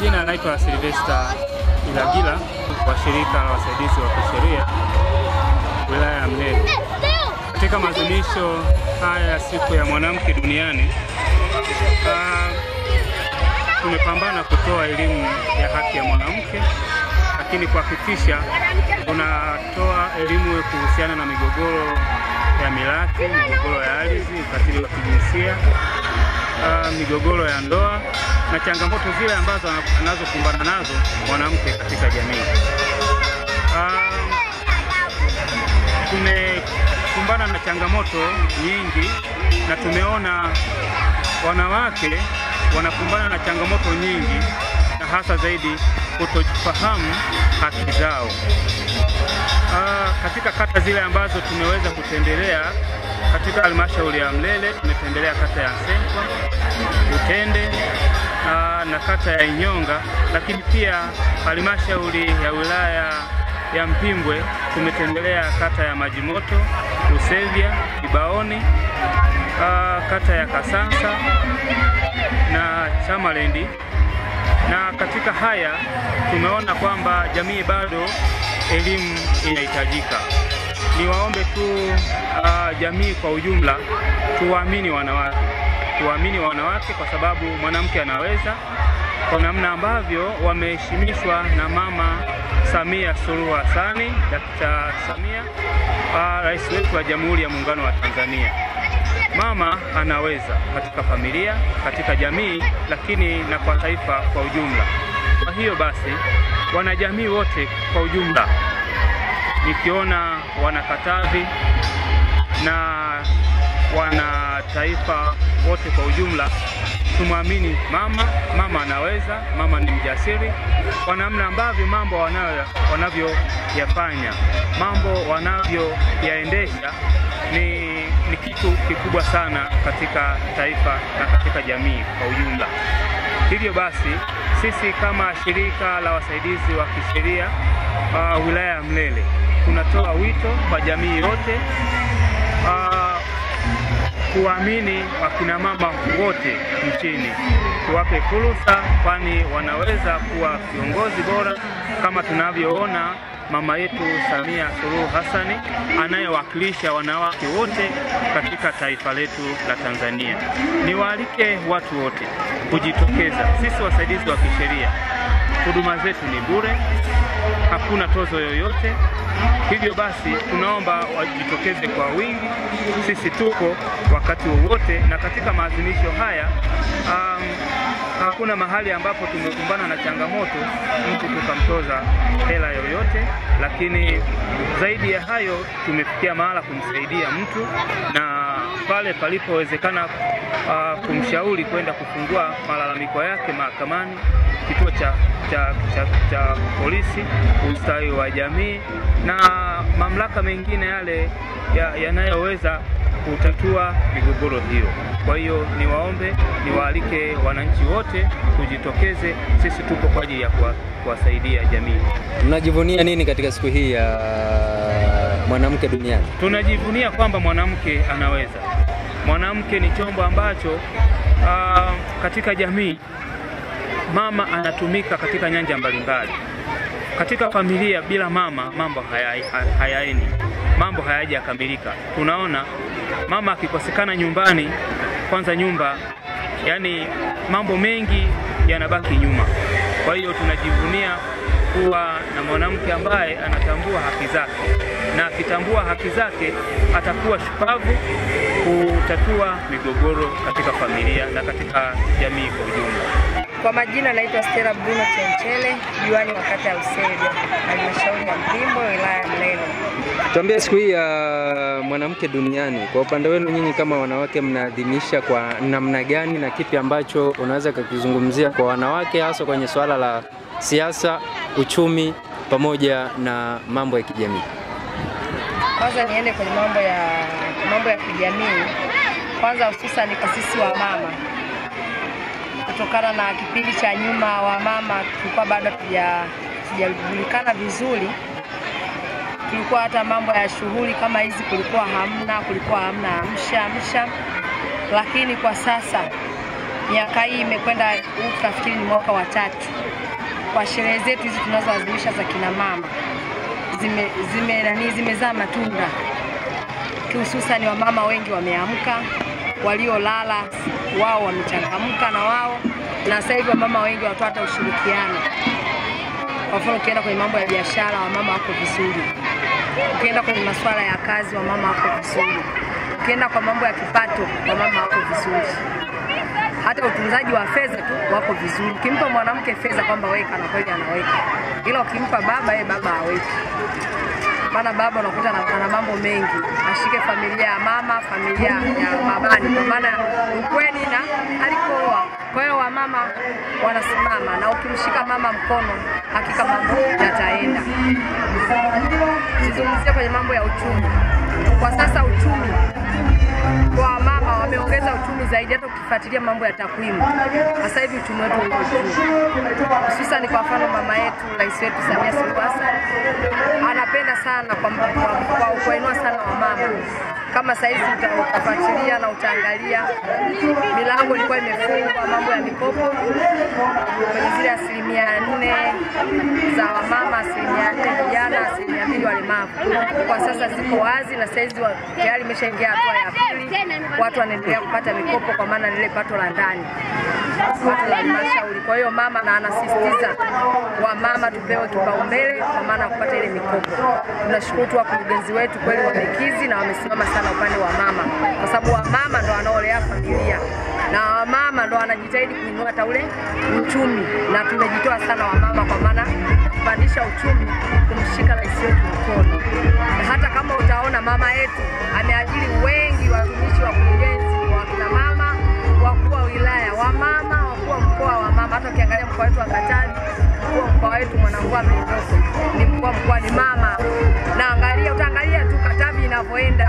majina anaitwa Sylvester Ilagila wa shirika la wasaidizi wa kisheria wilaya ya Mlele. Katika maadhimisho haya ya siku ya mwanamke duniani, tumepambana kutoa elimu ya haki ya mwanamke, lakini kuhakikisha tunatoa elimu kuhusiana na migogoro ya milaki, migogoro ya ardhi, ukatili wa kijinsia, migogoro ya ndoa na changamoto zile ambazo anazokumbana nazo mwanamke katika jamii. Tumekumbana na changamoto nyingi na tumeona wanawake wanakumbana na changamoto nyingi, na hasa zaidi kutofahamu haki zao. Katika kata zile ambazo tumeweza kutembelea katika halmashauri ya Mlele, tumetembelea kata ya Nsenkwa, Utende na kata ya Inyonga, lakini pia halmashauri ya wilaya ya Mpimbwe tumetembelea kata ya Majimoto, Usevya, Kibaoni, kata ya Kasansa na Chamalendi. Na katika haya tumeona kwamba jamii bado elimu inahitajika. Niwaombe tu jamii kwa ujumla tuwaamini wanawake. Tuwaamini wanawake kwa sababu mwanamke anaweza, kwa namna ambavyo wameheshimishwa na Mama Samia Suluhu Hassan, Dr. Samia, rais wetu wa Jamhuri ya Muungano wa Tanzania. Mama anaweza katika familia, katika jamii, lakini na kwa taifa kwa ujumla. Kwa hiyo basi wanajamii wote kwa ujumla, nikiona wanakatavi na wana taifa wote kwa ujumla, tumwamini mama. Mama anaweza, mama ni mjasiri kwa namna ambavyo mambo wanavyoyafanya, mambo wanavyoyaendesha ni kitu kikubwa sana katika taifa na katika jamii kwa ujumla. Hivyo basi sisi kama shirika la wasaidizi wa kisheria wilaya ya Mlele tunatoa wito kwa jamii yote kuamini wakina mama wote nchini, tuwape fursa, kwani wanaweza kuwa viongozi bora kama tunavyoona mama yetu Samia Suluhu Hassan anayewakilisha wanawake wote katika taifa letu la Tanzania. Niwaalike watu wote kujitokeza. Sisi wasaidizi wa kisheria, huduma zetu ni bure, hakuna tozo yoyote. Hivyo basi tunaomba wajitokeze kwa wingi. Sisi tuko wakati wowote, na katika maadhimisho haya hakuna mahali ambapo tumekumbana na changamoto mtu tukamtoza hela yoyote, lakini zaidi ya hayo tumefikia mahala kumsaidia mtu, na pale palipowezekana kumshauri kwenda kufungua malalamiko yake mahakamani, kituo cha polisi, ustawi wa jamii na mamlaka mengine yale yanayoweza kutatua migogoro hiyo. Kwa hiyo niwaalike wananchi wote kujitokeze. Sisi tuko kwa ajili ya kuwasaidia jamii. Mnajivunia nini katika siku hii ya mwanamke duniani? Tunajivunia kwamba mwanamke anaweza. Mwanamke ni chombo ambacho katika jamii mama anatumika katika nyanja mbalimbali. Katika familia bila mama mambo hayaendi, mambo hayajakamilika. Tunaona mama akikosekana nyumbani, kwanza nyumba, yani mambo mengi yanabaki nyuma. Kwa hiyo tunajivunia kuwa na mwanamke ambaye anatambua haki zake, na akitambua haki zake atakuwa shupavu kutatua migogoro katika familia na katika jamii kwa ujumla. Kwa majina naitwa Stella Bruno Chenchele, diwani wa kata ya Usevya, halmashauri ya Mpimbwe, wilaya ya Mlele. Tuambie, siku hii ya mwanamke duniani, kwa upande wenu nyinyi kama wanawake mnaadhimisha kwa namna gani, na kipi ambacho unaweza kukizungumzia kwa wanawake hasa kwenye swala la siasa, uchumi pamoja na mambo ya kijamii? Kwanza niende kwenye mambo ya kijamii. Kwanza hususan kwa sisi wa mama, kutokana na kipindi cha nyuma wa mama tulikuwa bado tujajulikana vizuri. Kulikuwa hata mambo ya shughuli kama hizi kulikuwa hamna amsha. Lakini kwa sasa miaka hii imekwenda huku, nafikiri ni mwaka wa 3. Kwa sherehe zetu hizi tunazoadhimisha za kina mama zimezaa matunda. Hususan wamama wengi wameamka, waliolala wao wamechangamka na wao, na sasa hivi wamama wengi watoa hata ushirikiano. Kwa mfano ukienda kwenye mambo ya biashara wamama wako vizuri, ukienda kwenye masuala ya kazi wamama wako vizuri, ukienda kwa mambo ya kipato wamama wako vizuri, hata utunzaji wa fedha tu wako vizuri. Ukimpa mwanamke fedha kwamba weka na kweli anaweka, ila ukimpa baba baba haweki. Maana baba unakuta ana mambo mengi, ashike familia ya mama, familia ya babani, kwa maana ukweli na alikoa. Kwa hiyo wamama wanasimama, na ukimshika mama mkono hakika mambo yataenda. Sizungumzie kwenye mambo ya uchumi. Kwa sasa uchumi kwa mama wameongeza uchumi zaidi, hata ukifuatilia mambo ya takwimu. Sasa hivi uchumi wetu uko juu. Hususan kwa mfano mama yetu, Rais wetu Samia Suluhu Hassan anapenda sana kwa kuinua sana wamama. Kama sasa hivi utafuatilia na utaangalia, milango ilikuwa imefungwa mambo ya mikopo kwenye zile 4% za wamama, 4% vijana, 2% walemavu. Kwa sasa ziko wazi, na sasa hivi tayari imeshaingia hatua ya pili. Watu wanaendelea kupata mikopo kwa maana lile pato la ndani, pato la halmashauri. Kwa hiyo mama na anasisitiza wamama tupewe kipaumbele kwa maana kupata ile mikopo. Tunashukuru tu wakurugenzi wetu kweli wamekizi na wamesimama sana upande wa mama, kwa sababu wamama ndo wanaolea familia na wamama ndo wanajitahidi kuinua hata ule uchumi, na tumejitoa sana wamama kwa maana kupandisha uchumi, kumshika rais wetu mkono. Na hata kama utaona mama yetu ameajiri wengi watumishi wa kurugenzi wa kina mama, wakuu wa wilaya wa mama, wakuu wa mkoa wa mama. Hata ukiangalia mkoa wetu wa Katavi, mkuu wa mkoa wetu Mwanangua Mlindoko ni mkuu wa mkoa ni mama. Na utaangalia tu Katavi inavyoenda